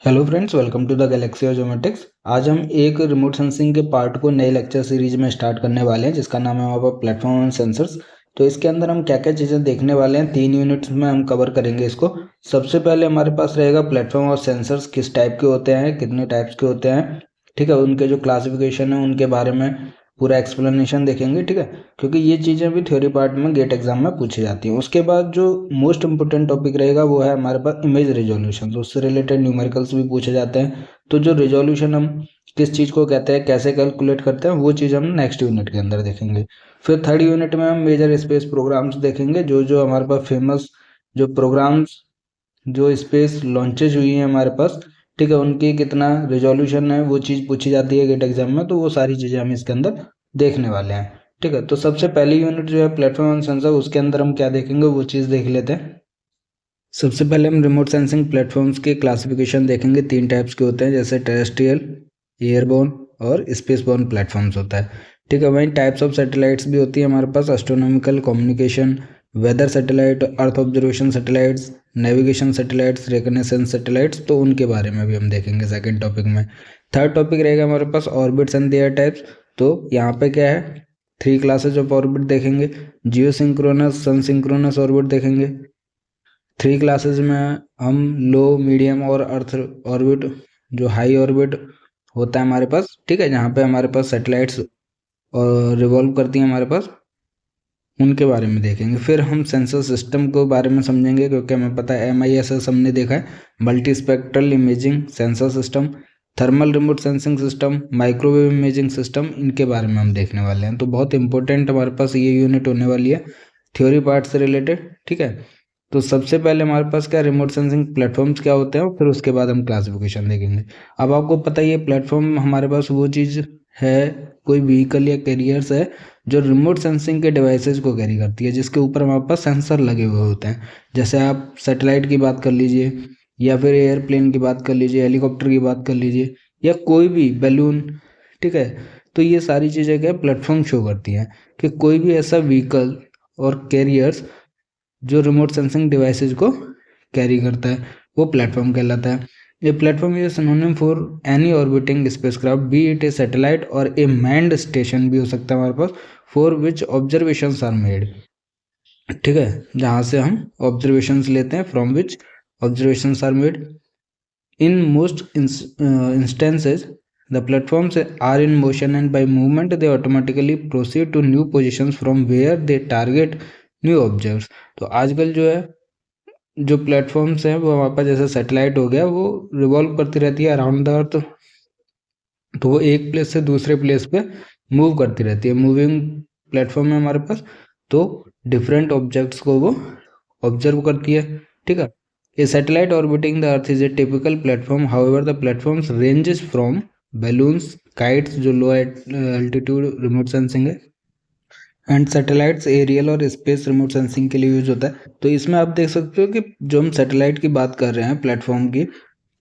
Hello friends, welcome to the galaxy of geometrics. आज हम एक रिमोट सेंसिंग के पार्ट को नए लेक्चर सीरीज में स्टार्ट करने वाले हैं, जिसका नाम है हमारा प्लेटफॉर्म एंड सेंसर्स। तो इसके अंदर हम क्या क्या चीज़ें देखने वाले हैं, 3 यूनिट्स में हम कवर करेंगे इसको। सबसे पहले हमारे पास रहेगा प्लेटफॉर्म और सेंसर्स किस टाइप के होते हैं, कितने टाइप्स के होते हैं, ठीक है, उनके जो क्लासिफिकेशन है उनके बारे में पूरा एक्सप्लेनेशन देखेंगे, ठीक है, क्योंकि ये चीज़ें भी थ्योरी पार्ट में गेट एग्जाम में पूछी जाती हैं। उसके बाद जो मोस्ट इंपोर्टेंट टॉपिक रहेगा वो है हमारे पास इमेज रिजोल्यूशन, तो उससे रिलेटेड न्यूमेरिकल्स भी पूछे जाते हैं। तो जो रिजोल्यूशन हम किस चीज़ को कहते हैं, कैसे कैलकुलेट करते हैं, वो चीज़ हम नेक्स्ट यूनिट के अंदर देखेंगे। फिर थर्ड यूनिट में हम मेजर स्पेस प्रोग्राम्स देखेंगे, जो जो हमारे पास फेमस जो प्रोग्राम्स जो स्पेस लॉन्चेज हुई हैं हमारे पास, ठीक है, उनकी कितना रिजोल्यूशन है वो चीज़ पूछी जाती है गेट एग्जाम में। तो वो सारी चीज़ें हम इसके अंदर देखने वाले हैं, ठीक है। तो सबसे पहली यूनिट जो है प्लेटफॉर्म एंड सेंसर, उसके अंदर हम क्या देखेंगे वो चीज़ देख लेते हैं। सबसे पहले हम रिमोट सेंसिंग प्लेटफॉर्म्स के क्लासिफिकेशन देखेंगे। 3 टाइप्स के होते हैं, जैसे टेरेस्ट्रियल, एयरबोर्न और स्पेसबोर्न प्लेटफॉर्म्स होता है, ठीक है। वहीं टाइप्स ऑफ सैटेलाइट्स भी होती है हमारे पास, astronomical, communication, weather satellite, earth observation satellites, navigation satellites, reconnaissance satellites, तो उनके बारे में भी हम देखेंगे सेकेंड टॉपिक में। थर्ड टॉपिक रहेगा हमारे पास ऑर्बिट्स एंड देयर टाइप्स। तो यहाँ पे क्या है, 3 क्लासेज ऑफ ऑर्बिट देखेंगे। जियो सिंक्रोनस, सन सिंक्रोनस ऑर्बिट देखेंगे। 3 क्लासेज में हम लो, मीडियम और अर्थ ऑर्बिट, जो हाई ऑर्बिट होता है हमारे पास, ठीक है, जहाँ पे हमारे पास सैटेलाइट्स और रिवॉल्व करती हैं हमारे पास, उनके बारे में देखेंगे। फिर हम सेंसर सिस्टम को बारे में समझेंगे, क्योंकि हमें पता है MISS हमने देखा है, multi spectral imaging sensor system, thermal remote sensing system, microwave imaging system, इनके बारे में हम देखने वाले हैं। तो बहुत इंपॉर्टेंट हमारे पास ये यूनिट होने वाली है थ्योरी पार्ट से रिलेटेड, ठीक है। तो सबसे पहले हमारे पास क्या, रिमोट सेंसिंग प्लेटफॉर्म्स क्या होते हैं, और फिर उसके बाद हम क्लासिफिकेशन देखेंगे। अब आपको पता ही है प्लेटफॉर्म हमारे पास वो चीज़ है, कोई व्हीकल या कैरियर्स है जो रिमोट सेंसिंग के डिवाइसेस को कैरी करती है, जिसके ऊपर हमारे पास सेंसर लगे हुए होते हैं। जैसे आप सैटेलाइट की बात कर लीजिए, या फिर एयरप्लेन की बात कर लीजिए, हेलीकॉप्टर की बात कर लीजिए, या कोई भी बैलून, ठीक है। तो ये सारी चीज़ें क्या प्लेटफॉर्म शो करती हैं कि कोई भी ऐसा व्हीकल और कैरियर्स जो रिमोट सेंसिंग डिवाइसेज को कैरी करता है, वो प्लेटफॉर्म कहलाता है। ये platform is synonym for any orbiting spacecraft, be it a satellite और ए मैन्ड स्टेशन भी हो सकता है हमारे पास, for which observations are made, ठीक है, जहाँ से हम ऑब्जर्वेशंस लेते हैं, from which observations are made. In most instances the platforms are in motion and by movement they automatically proceed to new position from where they target new objects. तो आजकल जो है जो प्लेटफॉर्म्स हैं वो हमारे पास, जैसे सैटेलाइट हो गया, वो रिवॉल्व करती रहती है अराउंड द अर्थ, तो वो एक प्लेस से दूसरे प्लेस पे मूव करती रहती है। मूविंग प्लेटफॉर्म है हमारे पास, तो डिफरेंट ऑब्जेक्ट्स को वो ऑब्जर्व करती है, ठीक है। A satellite orbiting the earth is a typical platform, however the platforms ranges from balloons, kites जो लो एल्टीट्यूड रिमोट सेंसिंग है, एंड सैटेलाइट्स एरियल और स्पेस रिमोट सेंसिंग के लिए यूज होता है। तो इसमें आप देख सकते हो कि जो हम सैटेलाइट की बात कर रहे हैं प्लेटफॉर्म की,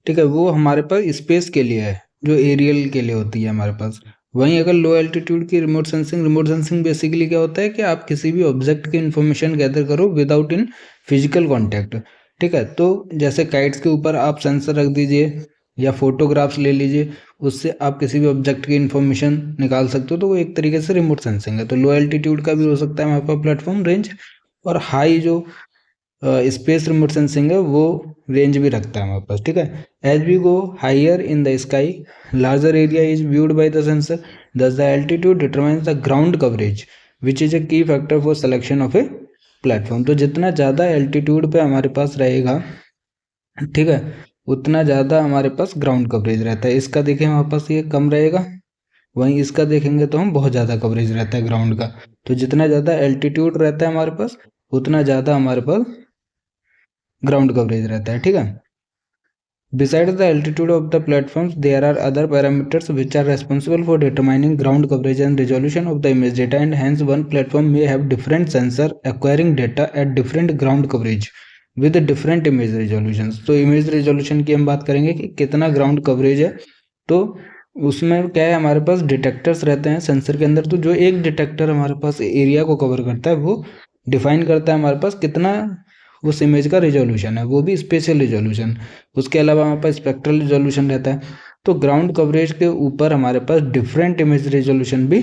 ठीक है, वो हमारे पास स्पेस के लिए है, जो एरियल के लिए होती है हमारे पास। वहीं अगर लो एल्टीट्यूड की रिमोट सेंसिंग बेसिकली क्या होता है कि आप किसी भी ऑब्जेक्ट की इन्फॉर्मेशन गैदर करो विदाउट इन फिजिकल कॉन्टैक्ट, ठीक है। तो जैसे काइट्स के ऊपर आप सेंसर रख दीजिए या फोटोग्राफ्स ले लीजिए, उससे आप किसी भी ऑब्जेक्ट की इन्फॉर्मेशन निकाल सकते हो, तो वो एक तरीके से रिमोट सेंसिंग है। तो लो एल्टीट्यूड का भी हो सकता है हमारे पास प्लेटफॉर्म रेंज, और हाई जो स्पेस रिमोट सेंसिंग है वो रेंज भी रखता है हमारे पास, ठीक है। As we go higher in the sky, larger area is viewed by the sensor, thus the altitude determines the ground coverage which is a key factor for selection of a platform. तो जितना ज़्यादा altitude पे हमारे पास रहेगा, ठीक है, उतना ज़्यादा हमारे पास ग्राउंड कवरेज रहता है। इसका देखें हमारे पास ये कम रहेगा, वहीं इसका देखेंगे तो हम बहुत ज़्यादा कवरेज रहता है ग्राउंड का। तो जितना ज़्यादा एल्टीट्यूड रहता है हमारे पास, उतना ज़्यादा हमारे पास ग्राउंड कवरेज रहता है, ठीक है। Besides the altitude of the platforms, there are other parameters which are responsible for determining ground coverage and resolution of the image data, and hence one platform may have different sensor acquiring data at different ground coverage with different image resolutions। तो image resolution की हम बात करेंगे कि कितना ground coverage है, तो उसमें क्या है, हमारे पास डिटेक्टर्स रहते हैं सेंसर के अंदर। तो जो एक डिटेक्टर हमारे पास एरिया को कवर करता है, वो डिफाइन करता है हमारे पास कितना उस इमेज का रिजोल्यूशन है, वो भी स्पेशल रिजोल्यूशन। उसके अलावा हमारे पास स्पेक्ट्रल रिजोल्यूशन रहता है। तो ग्राउंड कवरेज के ऊपर हमारे पास डिफरेंट इमेज रिजोल्यूशन भी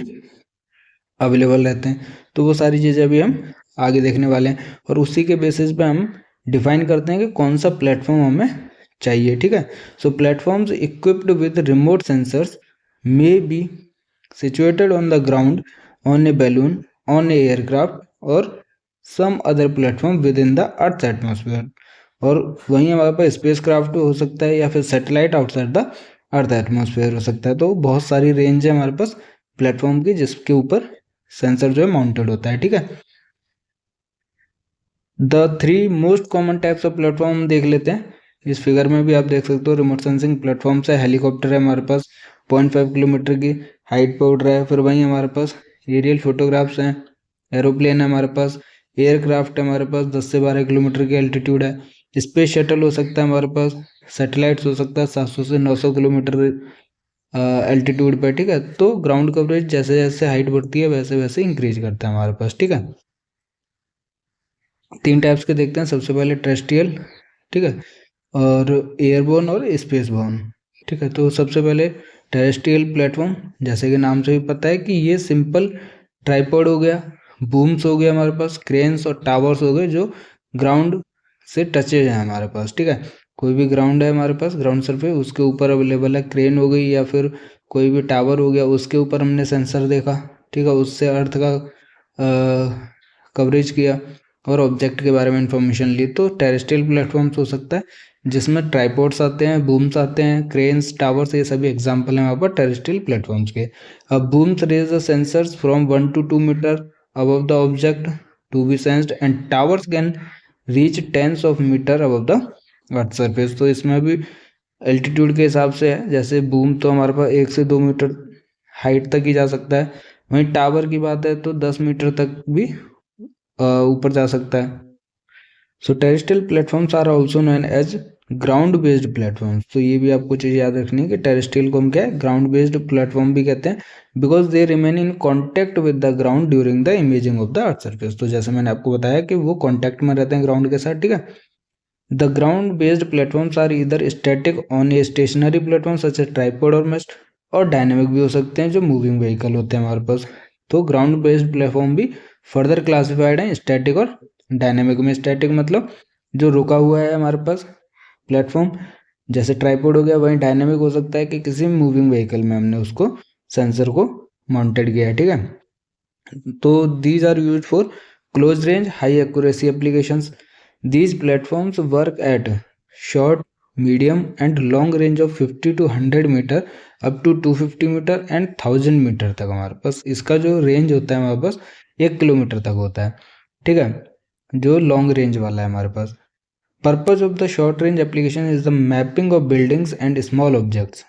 अवेलेबल रहते हैं। तो वो सारी चीज़ें अभी हम आगे देखने वाले हैं, और उसी के बेसिस पे हम डिफाइन करते हैं कि कौन सा प्लेटफॉर्म हमें चाहिए। ठीक है, so platforms equipped with remote sensors may be situated on the ground, on a balloon, on a aircraft or some other platform within the earth's atmosphere। और वहीं हमारे पास स्पेस क्राफ्ट हो सकता है या फिर satellite outside the earth atmosphere हो सकता है। तो बहुत सारी रेंज है हमारे पास प्लेटफॉर्म की जिसके ऊपर सेंसर जो है माउंटेड होता है। ठीक है, the three most common types of platform देख लेते हैं। इस फिगर में भी आप देख सकते हो रिमोट सेंसिंग प्लेटफॉर्म से हेलीकॉप्टर है हमारे पास 0.5 किलोमीटर की हाइट पे उड़ रहा है। फिर वहीं हमारे पास एरियल फोटोग्राफ्स हैं, एरोप्लेन है हमारे पास, एयरक्राफ्ट है हमारे पास 10 से 12 किलोमीटर की एल्टीट्यूड है, स्पेस शटल हो सकता है हमारे पास, सैटेलाइट्स हो सकता है 700 से 900 किलोमीटर एल्टीट्यूड पे। ठीक है, तो ग्राउंड कवरेज जैसे जैसे हाइट बढ़ती है वैसे वैसे इंक्रीज करता है हमारे पास। ठीक है, तीन टाइप्स के देखते हैं। सबसे पहले टेरेस्ट्रियल, ठीक है, और एयरबोर्न और स्पेस बोर्न। ठीक है, तो सबसे पहले टेरेस्ट्रियल प्लेटफॉर्म, जैसे कि नाम से भी पता है कि ये सिंपल ट्राइपॉड हो गया, बूम्स हो गया हमारे पास, क्रेन्स और टावर्स हो गए जो ग्राउंड से टचेज हैं हमारे पास। ठीक है, कोई भी ग्राउंड है हमारे पास, ग्राउंड सरफेस, उसके ऊपर अवेलेबल है। क्रेन हो गई या फिर कोई भी टावर हो गया, उसके ऊपर हमने सेंसर देखा। ठीक है, उससे अर्थ का कवरेज किया और ऑब्जेक्ट के बारे में इंफॉर्मेशन ली। तो टेरेस्ट्रियल प्लेटफॉर्म्स हो सकता है जिसमें ट्राइपॉड्स आते हैं, बूम्स आते हैं, क्रेन्स, टावर्स, ये सभी एग्जांपल हैं वहाँ पर टेरेस्ट्रियल प्लेटफॉर्म्स के। अब booms raise the sensors from 1 to 2 metre above the object to be sensed and towers can reach tens of metre above the earth surface. तो इसमें भी एल्टीट्यूड के हिसाब से है, जैसे बूम तो हमारे पास 1 से 2 मीटर हाइट तक ही जा सकता है, वहीं टावर की बात है तो 10 मीटर तक भी ऊपर जा सकता है। So terrestrial platforms are also known as ground based platforms. तो ये भी आपको चीज़ याद रखनी है कि टेरेस्ट्रियल को हम क्या है, ग्राउंड बेस्ड प्लेटफॉर्म भी कहते हैं, because they remain in contact with the ground during the imaging of the earth surface. तो जैसे मैंने आपको बताया कि वो कॉन्टैक्ट में रहते हैं ग्राउंड के साथ। ठीक है, the ground based platforms are either static on a stationary platform such as tripod और मस्ट, और डायनेमिक भी हो सकते हैं जो मूविंग व्हीकल होते हैं हमारे पास। तो ग्राउंड बेस्ड प्लेटफॉर्म भी फर्दर क्लासिफाइड है स्टैटिक और डायनेमिक में। स्टैटिक मतलब जो रुका हुआ है हमारे पास प्लेटफॉर्म, जैसे ट्राइपॉड हो गया, वहीं डायनेमिक हो सकता है कि किसी मूविंग व्हीकल में हमने उसको सेंसर को माउंटेड किया है। ठीक है, तो these are used for close range high accuracy applications. These platforms work at short, medium and long range of 50 to 100 metre up to 250 metre and 1000 metre तक हमारे पास इसका जो रेंज होता है हमारे पास 1 किलोमीटर तक होता है। ठीक है, जो लॉन्ग रेंज वाला है हमारे पास। Purpose of the short range application is the mapping of buildings and small objects.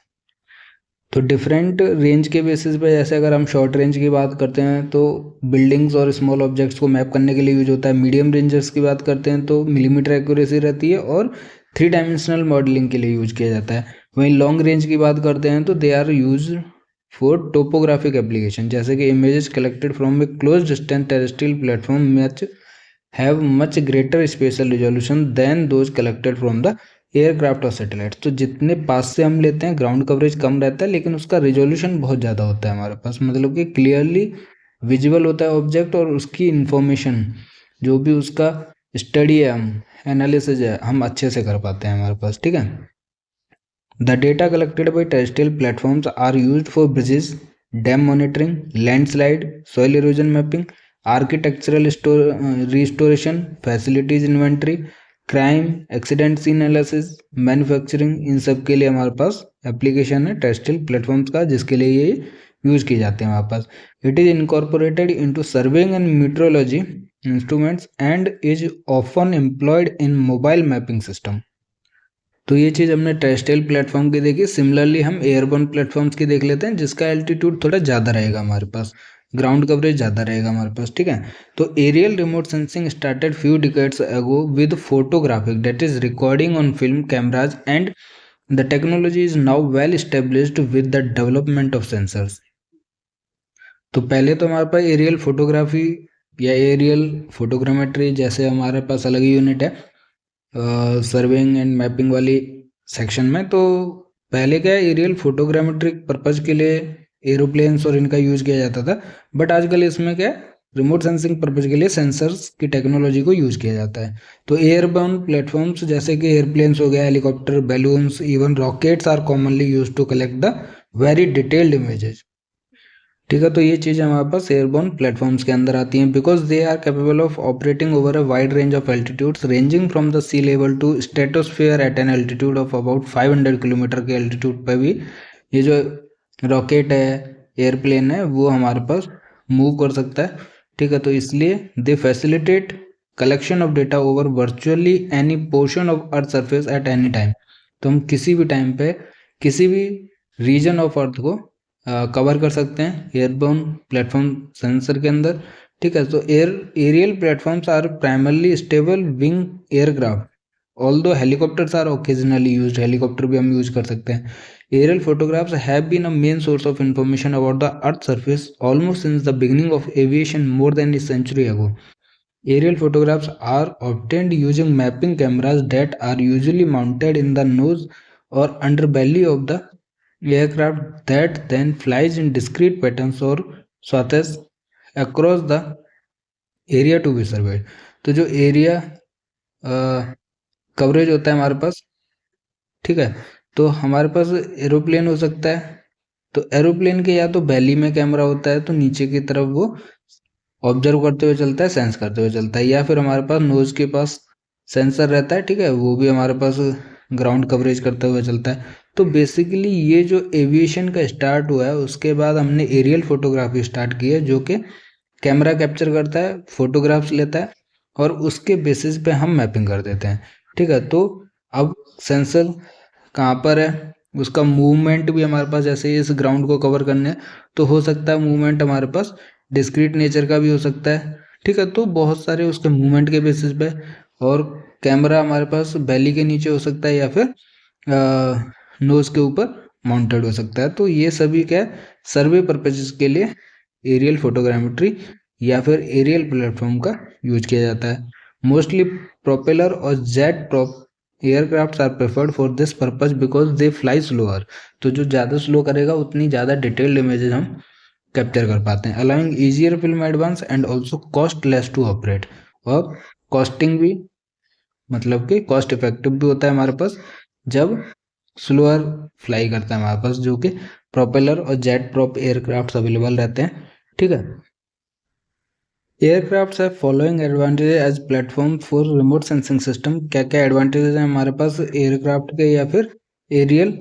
तो डिफरेंट रेंज के बेसिस पे, जैसे अगर हम शॉर्ट रेंज की बात करते हैं तो बिल्डिंग्स और स्मॉल ऑब्जेक्ट्स को मैप करने के लिए यूज होता है। मीडियम रेंजर्स की बात करते हैं तो मिलीमीटर एक्यूरेसी रहती है और 3 डायमेंशनल मॉडलिंग के लिए यूज किया जाता है। वहीं लॉन्ग रेंज की बात करते हैं तो they are use for topographic application, जैसे कि images collected from a close distance terrestrial platform much have much greater spatial resolution than those collected from the aircraft और सैटेलाइट। तो जितने पास से हम लेते हैं ग्राउंड कवरेज कम रहता है, लेकिन उसका रिजोल्यूशन बहुत ज़्यादा होता है हमारे पास, मतलब कि क्लियरली विजिबल होता है ऑब्जेक्ट, और उसकी इंफॉर्मेशन जो भी उसका स्टडी है, हम एनालिसिस है, हम अच्छे से कर पाते हैं हमारे पास। ठीक है, the data collected by terrestrial platforms are used for bridges, dam monitoring, landslide, soil erosion mapping, architectural restoration, facilities inventory, crime, accident scene analysis, manufacturing, इन सब के लिए हमारे पास एप्लीकेशन है टेरेस्ट्रियल प्लेटफॉर्म्स का, जिसके लिए ये यूज़ किए जाते हैं हमारे पास। It is incorporated into surveying and metrology instruments and is often employed in mobile mapping system. तो ये चीज़ हमने टेरेस्ट्रियल प्लेटफॉर्म की देखी। सिमिलरली हम एयरबोर्न प्लेटफॉर्म्स की देख लेते हैं, जिसका एल्टीट्यूड थोड़ा ज़्यादा रहेगा हमारे पास, ग्राउंड कवरेज ज़्यादा रहेगा हमारे पास। ठीक है, तो aerial remote sensing started few decades ago with photographic, that is recording on film cameras, and the technology is now well established with the development of sensors. तो पहले तो हमारे पास एरियल फोटोग्राफी या एरियल फोटोग्रामेट्री जैसे हमारे पास अलग ही यूनिट है, सर्वेइंग एंड मैपिंग वाली सेक्शन में। तो पहले क्या है, एरियल फोटोग्रामेट्रिक पर्पज के लिए एरोप्लेन्स और इनका यूज किया जाता था, बट आजकल इसमें क्या है, रिमोट सेंसिंग पर्पज के लिए सेंसर्स की टेक्नोलॉजी को यूज किया जाता है। तो एयरबोर्न प्लेटफॉर्म्स जैसे कि एयरप्लेन्स हो गया, helicopter, balloons, even rockets are commonly use to collect the very detailed images. ठीक है, तो ये चीज़ हमारे पास एयरबोर्न प्लेटफॉर्म्स के अंदर आती हैं, because they are capable of operating over a wide range of altitudes ranging from the sea level to stratosphere at an altitude of about 500 kilometre के एल्टीट्यूड पर भी ये जो रॉकेट है, एयरप्लेन है, वो हमारे पास मूव कर सकता है। ठीक है, तो इसलिए they facilitate collection of data over virtually any portion of earth surface at any time. तो हम किसी भी टाइम पे किसी भी रीजन ऑफ अर्थ को कवर कर सकते हैं एयरबोर्न प्लेटफॉर्म सेंसर के अंदर। ठीक है, तो aerial platforms are primarily stable wing aircraft, although helicopters are occasionally used, helicopter भी हम यूज कर सकते हैं। Aerial photographs have been a main source of information about the earth surface almost since the beginning of aviation more than a century ago. Aerial photographs are obtained using mapping cameras that are usually mounted in the nose or underbelly of the aircraft that then flies in discrete patterns or swaths across the area to be surveyed। तो जो area coverage होता है हमारे पास, ठीक है, तो हमारे पास एरोप्लेन हो सकता है, तो एरोप्लेन के या तो बेली में कैमरा होता है, तो नीचे की तरफ वो ऑब्जर्व करते हुए चलता है, सेंस करते हुए चलता है, या फिर हमारे पास नोज के पास सेंसर रहता है, ठीक है, वो भी हमारे पास ग्राउंड कवरेज करते हुए चलता है। तो बेसिकली ये जो एविएशन का स्टार्ट हुआ है, उसके बाद हमने एरियल फोटोग्राफी स्टार्ट की है, जो कि कैमरा कैप्चर करता है, फोटोग्राफ्स लेता है, और उसके बेसिस पे हम मैपिंग कर देते हैं। ठीक है, तो अब सेंसर कहाँ पर है, उसका मूवमेंट भी हमारे पास, जैसे इस ग्राउंड को कवर करने है, तो हो सकता है मूवमेंट हमारे पास डिस्क्रीट नेचर का भी हो सकता है। ठीक है, तो बहुत सारे उसके मूवमेंट के बेसिस पे, और कैमरा हमारे पास बेली के नीचे हो सकता है या फिर नोज के ऊपर माउंटेड हो सकता है। तो ये सभी क्या है, सर्वे पर्पजेस के लिए एरियल फोटोग्रामेट्री या फिर एरियल प्लेटफॉर्म का यूज किया जाता है। मोस्टली प्रोपेलर और jet prop aircraft are preferred for this purpose because they fly slower. तो जो ज़्यादा स्लो करेगा उतनी ज़्यादा डिटेल्ड इमेजेस हम कैप्चर कर पाते हैं, allowing easier film advance and also cost less to operate. और कॉस्टिंग भी, मतलब कि कॉस्ट इफेक्टिव भी होता है हमारे पास जब स्लोअर फ्लाई करता है हमारे पास, जो कि प्रोपेलर और जेट प्रॉप एयरक्राफ्ट अवेलेबल रहते हैं। ठीक है, एयरक्राफ्ट है following advantage as platform for remote sensing system. क्या क्या एडवांटेजेस हैं हमारे पास एयरक्राफ्ट के या फिर एरियल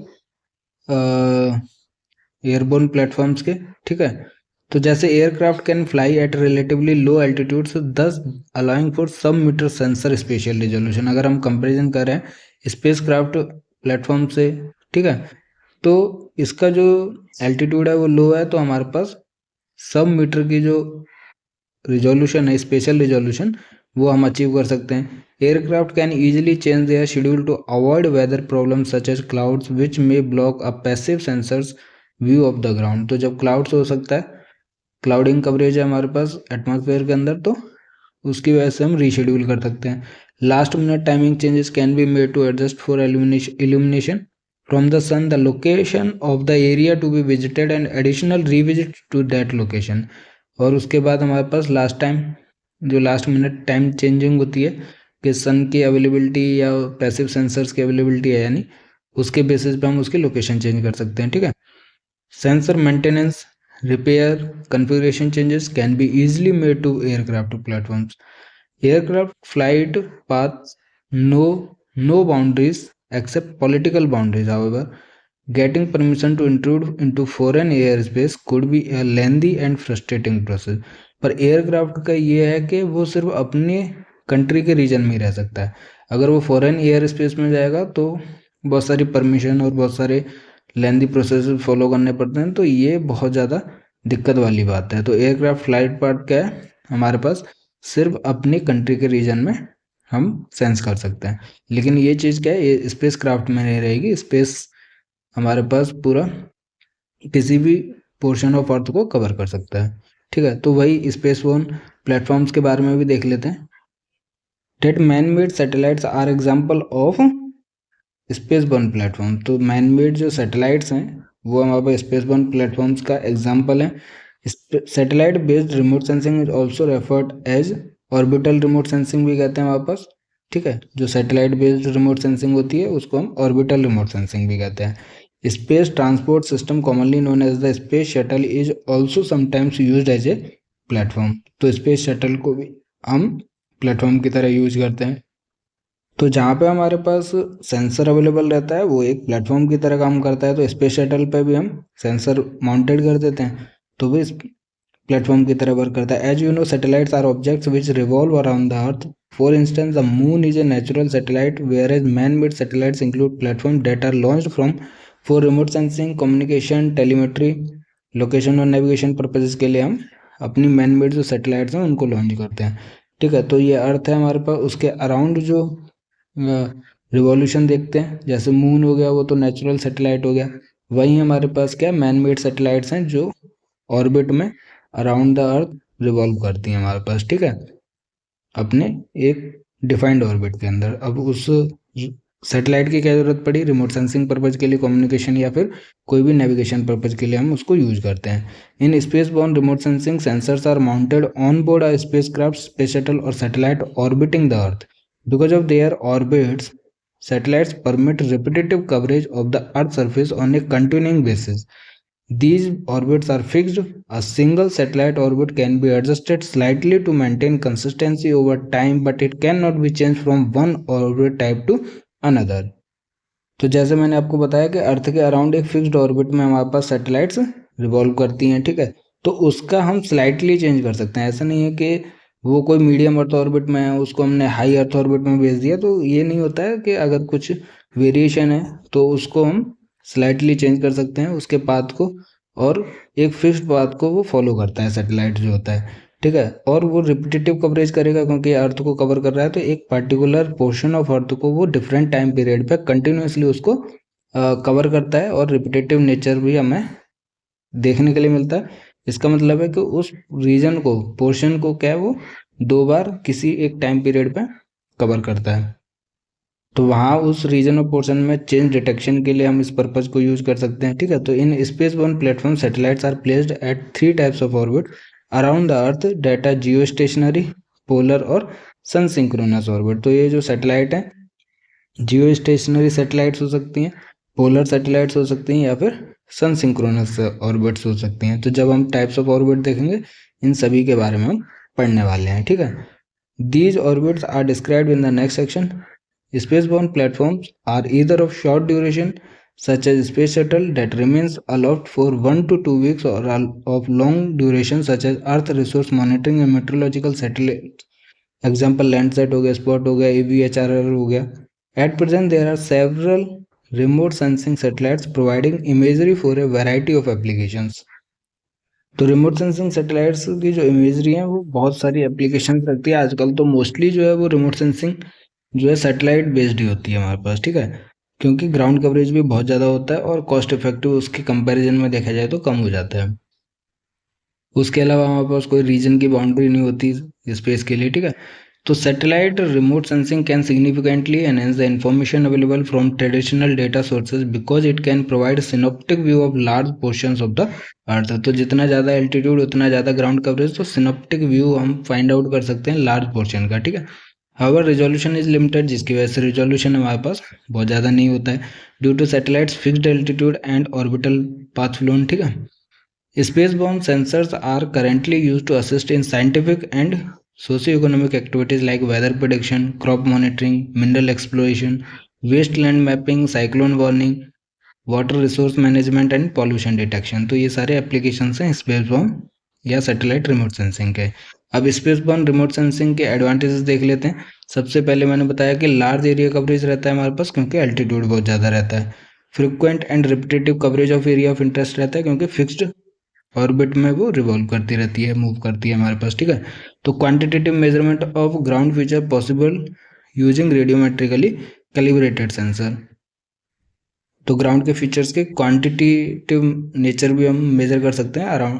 एयरबोर्न प्लेटफॉर्म्स के। ठीक है, तो जैसे aircraft can fly at relatively low altitudes, thus allowing for sub metre sensor spatial resolution. अगर हम कंपेरिजन करें स्पेस क्राफ्ट प्लेटफॉर्म से, ठीक है, तो इसका जो एल्टीट्यूड है वो लो है, तो हमारे पास सब मीटर की जो रिजोल्यूशन है, स्पेशल रिजोल्यूशन, वो हम अचीव कर सकते हैं। Aircraft can easily change their schedule to avoid weather problem such as clouds which may block a passive sensor's view of the ground. तो जब क्लाउड्स हो सकता है, क्लाउडिंग कवरेज है हमारे पास एटमॉस्फेयर के अंदर, तो उसकी वजह से हम रीशेड्यूल कर सकते हैं। Last minute timing changes can be made to adjust for illumination from the sun, the location of the area to be visited and additional revisit to that location। और उसके बाद हमारे पास लास्ट टाइम जो last minute time changing होती है कि सन की availability या पैसिव सेंसर्स की अवेलेबिलिटी है, यानी उसके बेसिस पे हम उसकी लोकेशन चेंज कर सकते हैं। ठीक है, sensor maintenance, repair, configuration changes can be easily made to aircraft platforms। Aircraft flight paths know no boundaries except political boundaries। However, getting permission to intrude into foreign airspace could be a lengthy and frustrating process। पर aircraft का ये है कि वो सिर्फ अपने country के reason में ही रह सकता है। अगर वो फॉरेन एयर स्पेस में जाएगा तो बहुत सारी परमिशन और बहुत सारे लेंदी प्रोसेस फॉलो करने पड़ते हैं, तो ये बहुत ज़्यादा दिक्कत वाली बात है। तो एयरक्राफ्ट फ्लाइट पार्ट क्या है हमारे पास, सिर्फ अपनी कंट्री के रीजन में हम सेंस कर सकते हैं, लेकिन ये चीज़ क्या है, ये स्पेस क्राफ्ट में नहीं रहेगी। स्पेस हमारे पास पूरा किसी भी पोर्शन ऑफ अर्थ को कवर कर सकता है। ठीक है, तो वही स्पेस वन प्लेटफॉर्म्स के बारे में भी देख लेते हैं। That man made satellites are example of space borne platform. तो मैन मेड जो सैटेलाइट्स हैं वो हमारे पास स्पेस बर्न प्लेटफॉर्म्स का एग्जाम्पल है। Satellite based remote sensing is also referred as orbital remote sensing भी कहते हैं हमारे पास, ठीक है। जो सैटेलाइट बेस्ड रिमोट सेंसिंग होती है उसको हम ऑर्बिटल रिमोट सेंसिंग भी कहते हैं। Space transport system commonly known as the space shuttle is also sometimes used as a platform. तो स्पेस शटल को भी हम प्लेटफॉर्म की तरह यूज करते हैं। तो जहाँ पे हमारे पास सेंसर अवेलेबल रहता है वो एक प्लेटफॉर्म की तरह काम करता है। तो स्पेस शटल पे भी हम सेंसर माउंटेड कर देते हैं तो भी इस प्लेटफॉर्म की तरह वर्क करता है। As you know satellites are objects which revolve around the earth. For instance the moon is a natural satellite whereas man made satellites include platform that are launched from for remote sensing, communication, telemetry, location और navigation purposes के लिए हम अपनी man made जो satellites हैं उनको launch करते हैं, ठीक है। तो ये अर्थ है हमारे पास, उसके अराउंड जो रिवॉल्यूशन देखते हैं, जैसे मून हो गया वो तो नेचुरल सैटेलाइट हो गया, वहीं हमारे पास क्या मैन मेड सैटेलाइट्स हैं जो ऑर्बिट में अराउंड द अर्थ रिवॉल्व करती हैं हमारे पास, ठीक है, अपने एक डिफाइंड ऑर्बिट के अंदर। अब उस सैटेलाइट की क्या जरूरत पड़ी, रिमोट सेंसिंग पर्पज के लिए, कम्युनिकेशन या फिर कोई भी नेविगेशन पर्पज के लिए हम उसको यूज करते हैं। In space born remote sensing sensors are mounted on board a spacecraft, space shuttle और satellite orbiting the earth. Because of their orbits, satellites permit repetitive coverage of the Earth's surface on a continuing basis. These orbits are fixed. A single satellite orbit can be adjusted slightly to maintain consistency over time, but it cannot be changed from one orbit type to another. तो जैसे मैंने आपको बताया कि अर्थ के around एक fixed orbit में हमारे पास सैटेलाइट्स रिवॉल्व करती हैं, ठीक है। तो उसका हम स्लाइटली चेंज कर सकते हैं। ऐसा नहीं है कि वो कोई मीडियम अर्थ ऑर्बिट में है उसको हमने हाई अर्थ ऑर्बिट में भेज दिया, तो ये नहीं होता है कि अगर कुछ वेरिएशन है तो उसको हम स्लाइटली चेंज कर सकते हैं उसके पाथ को, और एक फिक्स्ड पाथ को वो फॉलो करता है सैटेलाइट जो होता है, ठीक है। और वो रिपीटेटिव कवरेज करेगा क्योंकि अर्थ को कवर कर रहा है, तो एक पर्टिकुलर पोर्शन ऑफ अर्थ को वो डिफरेंट टाइम पीरियड पे कंटिन्यूसली उसको कवर करता है, और रिपीटेटिव नेचर भी हमें देखने के लिए मिलता है। इसका मतलब है कि उस रीजन को, पोर्शन को क्या है, वो 2 बार किसी एक टाइम पीरियड पे कवर करता है। तो वहाँ उस रीजन और पोर्शन में चेंज डिटेक्शन के लिए हम इस पर्पज को यूज कर सकते हैं, ठीक है। तो इन space borne platform satellites are placed at 3 types of orbit around the earth, data geostationary, polar और सन सिंक्रोनस ऑर्बिट। तो ये जो सैटेलाइट है जियो स्टेशनरी सैटेलाइट्स हो सकती हैं, पोलर सैटेलाइट्स हो सकती हैं, या फिर सन सिंक्रोनस ऑर्बिट्स हो सकती हैं। तो जब हम टाइप्स ऑफ ऑर्बिट देखेंगे इन सभी के बारे में हम पढ़ने वाले हैं, ठीक है। These orbits are described in the next section. Spaceborne platforms are either of short duration, such as Space Shuttle that remains aloft for 1 to 2 weeks, or of long duration, such as Earth Resource Monitoring and Meteorological Satellites. Example Landsat हो गया, Spot हो गया, AVHRL हो गया. At present, there are several remote sensing satellites providing imagery for a variety of applications. तो remote sensing satellites की जो imagery है वो बहुत सारी एप्लीकेशन रखती है आजकल। तो मोस्टली जो है वो रिमोट सेंसिंग जो है सैटेलाइट बेस्ड ही होती है हमारे पास, ठीक है, क्योंकि ग्राउंड कवरेज भी बहुत ज़्यादा होता है और कॉस्ट इफेक्टिव उसके कंपैरिजन में देखा जाए तो कम हो जाता है। उसके अलावा हमारे पास कोई रीजन की बाउंड्री नहीं होती स्पेस के लिए, ठीक है। तो satellite remote sensing can significantly enhance the information available from traditional data sources because it can provide synoptic view of large portions of the earth. तो जितना ज़्यादा एल्टीट्यूड उतना ज़्यादा ग्राउंड कवरेज, तो सिनोप्टिक व्यू हम फाइंड आउट कर सकते हैं लार्ज पोर्शन का, ठीक है। हाउएवर रिजोल्यूशन इज लिमिटेड, जिसकी वजह से रिजोल्यूशन हमारे पास बहुत ज़्यादा नहीं होता है due to satellites fixed altitude and orbital path flown, ठीक है। Spaceborne sensors are currently use to assist in scientific and socio-economic activities like weather prediction, crop monitoring, mineral exploration, wasteland mapping, cyclone warning, water resource management and pollution detection. तो ये सारे applications हैं स्पेसबोर्न या satellite remote sensing के। अब स्पेसबोर्न remote sensing के advantages देख लेते हैं। सबसे पहले मैंने बताया कि लार्ज एरिया कवरेज रहता है हमारे पास क्योंकि एल्टीट्यूड बहुत ज़्यादा रहता है। Frequent and repetitive coverage of area of interest रहता है क्योंकि फिक्स्ड ऑर्बिट में वो रिवॉल्व करती रहती है, मूव करती है हमारे पास, ठीक है। तो quantitative measurement of ground feature possible using radiometrically calibrated sensor. तो ग्राउंड के फीचर्स के क्वांटिटेटिव नेचर भी हम मेजर कर सकते हैं अराउंड,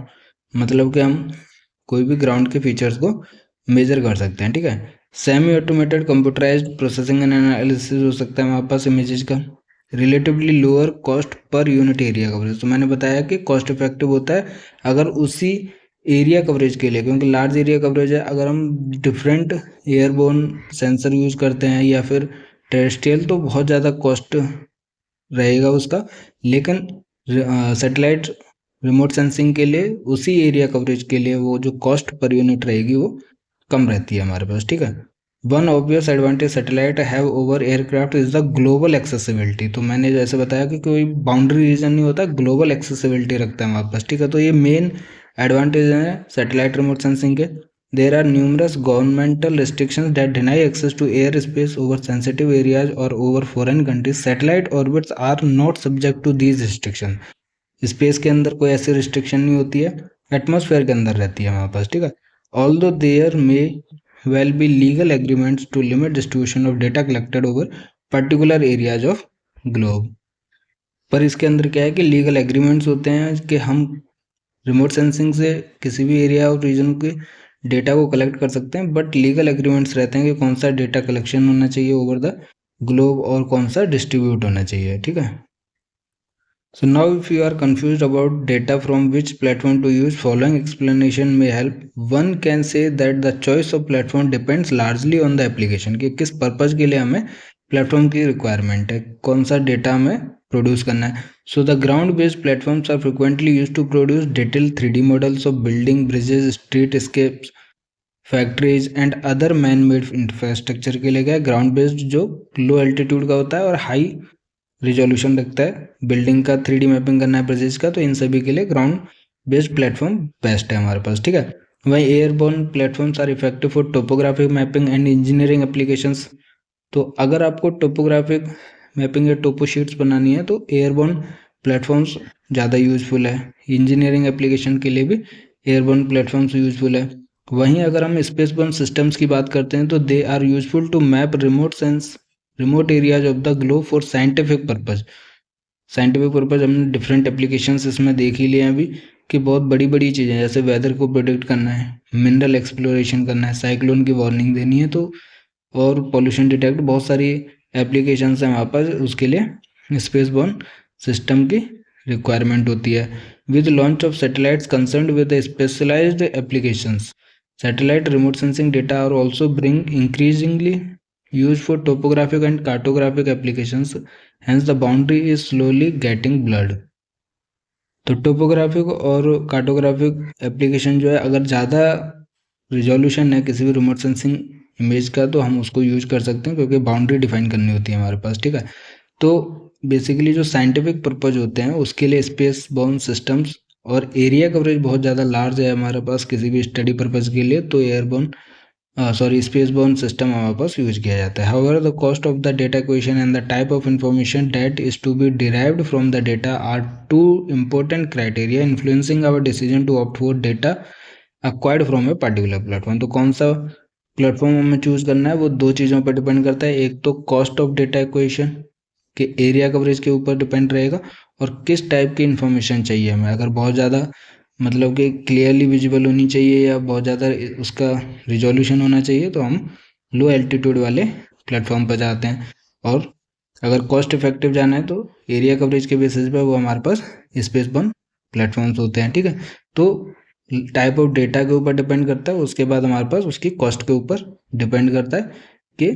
मतलब कि हम कोई भी ग्राउंड के फीचर्स को मेजर कर सकते हैं, ठीक है। Semi automated computerised processing and analysis हो सकता है हमारे पास इमेजेस का। Relatively lower cost per unit area coverage, तो मैंने बताया कि कॉस्ट इफेक्टिव होता है अगर उसी एरिया कवरेज के लिए, क्योंकि लार्ज एरिया कवरेज है, अगर हम डिफरेंट एयरबोर्न सेंसर यूज़ करते हैं या फिर टेरेस्ट्रियल तो बहुत ज़्यादा कॉस्ट रहेगा उसका। लेकिन सैटेलाइट रिमोट सेंसिंग के लिए उसी एरिया कवरेज के लिए वो जो कॉस्ट पर यूनिट रहेगी वो कम रहती है हमारे पास, ठीक है। One obvious advantage satellite have over aircraft is the global accessibility, तो मैंने जैसे बताया कि कोई बाउंड्री रीजन नहीं होता, ग्लोबल एक्सेसिबिलिटी रखता है हमारे पास, ठीक है। तो ये मेन एडवांटेज है सैटेलाइट रिमोट सेंसिंग के। There are numerous governmental restrictions that deny access to airspace over sensitive areas or over foreign countries. Satellite orbits are not subject to these restrictions. Space के अंदर कोई ऐसी restriction नहीं होती है, atmosphere के अंदर रहती है हमारे पास, ठीक है। Although there may well be legal agreements to limit distribution of data collected over particular areas of globe, पर इसके अंदर क्या है कि लीगल एग्रीमेंट्स होते हैं कि हम रिमोट सेंसिंग से किसी भी एरिया और रीजन के डेटा को कलेक्ट कर सकते हैं, बट लीगल एग्रीमेंट्स रहते हैं कि कौन सा डेटा कलेक्शन होना चाहिए ओवर द ग्लोब और कौन सा डिस्ट्रीब्यूट होना चाहिए, ठीक है। So now if you are confused about data from which platform to use, following explanation may help. One can say that the choice of platform depends largely on the application, कि किस purpose के लिए हमें platform की requirement है, कौन सा data हमें प्रोड्यूस करना है। So the ground based platforms are frequently use to produce detailed 3D models of building, bridges, streetscapes, factories and other man made infrastructure के लिए क्या ग्राउंड बेस्ड जो लो एल्टीट्यूड का होता है और हाई रिजोल्यूशन रखता है, बिल्डिंग का 3D मैपिंग करना है ब्रिजेस का, तो इन सभी के लिए ग्राउंड बेस्ड प्लेटफॉर्म बेस्ट है हमारे पास, ठीक है। वहीं airborne platforms are effective for topographic mapping and engineering applications, तो अगर आपको टोपोग्राफिक मैपिंग या टोपो शीट्स बनानी है तो एयरबोर्न प्लेटफॉर्म्स ज़्यादा यूजफुल है। इंजीनियरिंग एप्लीकेशन के लिए भी एयरबोर्न प्लेटफॉर्म्स यूजफुल है। वहीं अगर हम स्पेसबोर्न सिस्टम्स की बात करते हैं तो they are useful to map remote areas of the globe for scientific purpose. Scientific purpose हमने डिफरेंट एप्लीकेशंस इसमें देख ही लिए हैं अभी, कि बहुत बड़ी बड़ी चीज़ें जैसे वेदर को प्रोडिक्ट करना है, मिनरल एक्सप्लोरेशन करना है, साइक्लोन की वार्निंग देनी है, तो और पॉल्यूशन डिटेक्ट, बहुत सारी एप्लीकेशंस हैं हमारे पास, उसके लिए स्पेसबोर्न सिस्टम की रिक्वायरमेंट होती है। With launch of satellites concerned with specialised applications, satellite remote sensing data are also bring increasingly used for topographic and cartographic applications, hence the boundary is slowly getting blurred. तो topographic और cartographic application जो है अगर ज़्यादा resolution है किसी भी remote sensing image का तो हम उसको यूज कर सकते हैं, क्योंकि बाउंड्री डिफाइन करनी होती है हमारे पास, ठीक है। तो बेसिकली जो साइंटिफिक पर्पज होते हैं उसके लिए स्पेस बाउंड सिस्टम्स और एरिया कवरेज बहुत ज़्यादा लार्ज है हमारे पास किसी भी स्टडी पर्पज़ के लिए, तो एयरबोर्न स्पेसबोर्न सिस्टम हमारे पास यूज किया जाता है। However the cost of the data acquisition and the type of information that is to be derived from the data are two important criteria influencing our decision to opt for data acquired from a particular platform. तो कौन सा platform हमें choose करना है वो दो चीज़ों पर डिपेंड करता है, एक तो कॉस्ट ऑफ डेटा एक्विजिशन के एरिया कवरेज के ऊपर डिपेंड रहेगा और किस टाइप की इन्फॉर्मेशन चाहिए हमें। अगर बहुत ज़्यादा मतलब कि क्लियरली विजिबल होनी चाहिए या बहुत ज़्यादा उसका रिजोल्यूशन होना चाहिए तो हम लो एल्टीट्यूड वाले प्लेटफॉर्म पर जाते हैं, और अगर कॉस्ट इफेक्टिव जाना है तो एरिया कवरेज के बेसिस पे वो हमारे पास स्पेसबोर्न प्लेटफॉर्म्स होते हैं, ठीक है। तो टाइप ऑफ डेटा के ऊपर डिपेंड करता है, उसके बाद हमारे पास उसकी कॉस्ट के ऊपर डिपेंड करता है कि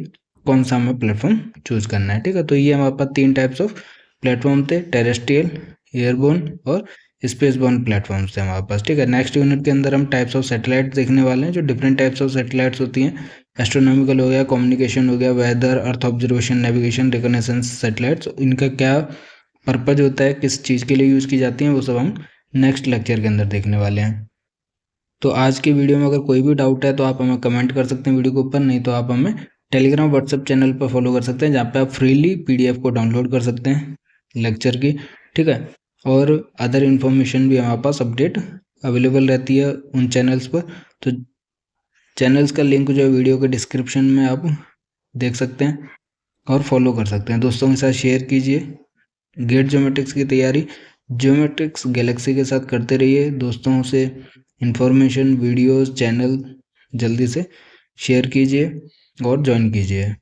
कौन सा हमें प्लेटफॉर्म चूज करना है, ठीक है। तो ये हमारे पास 3 टाइप्स ऑफ प्लेटफॉर्म थे, टेरेस्ट्रियल, एयरबोर्न और स्पेसबोर्न प्लेटफॉर्म्स थे हमारे पास, ठीक है। नेक्स्ट यूनिट के अंदर हम टाइप्स ऑफ सैटेलाइट देखने वाले हैं, जो डिफरेंट टाइप्स ऑफ सैटेलाइट्स होती हैं। एस्ट्रोनॉमिकल हो गया, कम्युनिकेशन हो गया, weather, earth observation, navigation, recognitions satellites, इनका क्या पर्पज होता है, किस चीज़ के लिए यूज़ की जाती हैं, वो सब हम नेक्स्ट लेक्चर के अंदर देखने वाले हैं। तो आज की वीडियो में अगर कोई भी डाउट है तो आप हमें कमेंट कर सकते हैं वीडियो के ऊपर, नहीं तो आप हमें टेलीग्राम व्हाट्सएप चैनल पर फॉलो कर सकते हैं, जहाँ पे आप फ्रीली PDF को डाउनलोड कर सकते हैं लेक्चर की, ठीक है। और अदर इन्फॉर्मेशन भी हमारे पास अपडेट अवेलेबल रहती है उन चैनल्स पर, तो चैनल्स का लिंक जो है वीडियो के डिस्क्रिप्शन में आप देख सकते हैं और फॉलो कर सकते हैं। दोस्तों के साथ शेयर कीजिए। गेट ज्योमेट्रिक्स की तैयारी ज्योमेट्रिक्स गैलेक्सी के साथ करते रहिए। दोस्तों से इन्फॉर्मेशन, वीडियोस, चैनल जल्दी से शेयर कीजिए। और ज्वाइन कीजिए।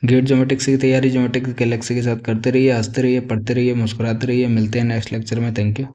गेट ज्योमेट्रिक्स की तैयारी ज्योमेट्रिक्स गैलेक्सी के साथ करते रहिए, हंसते रहिए, पढ़ते रहिए, मुस्कुराते रहिए। मिलते हैं नेक्स्ट लेक्चर में। Thank you.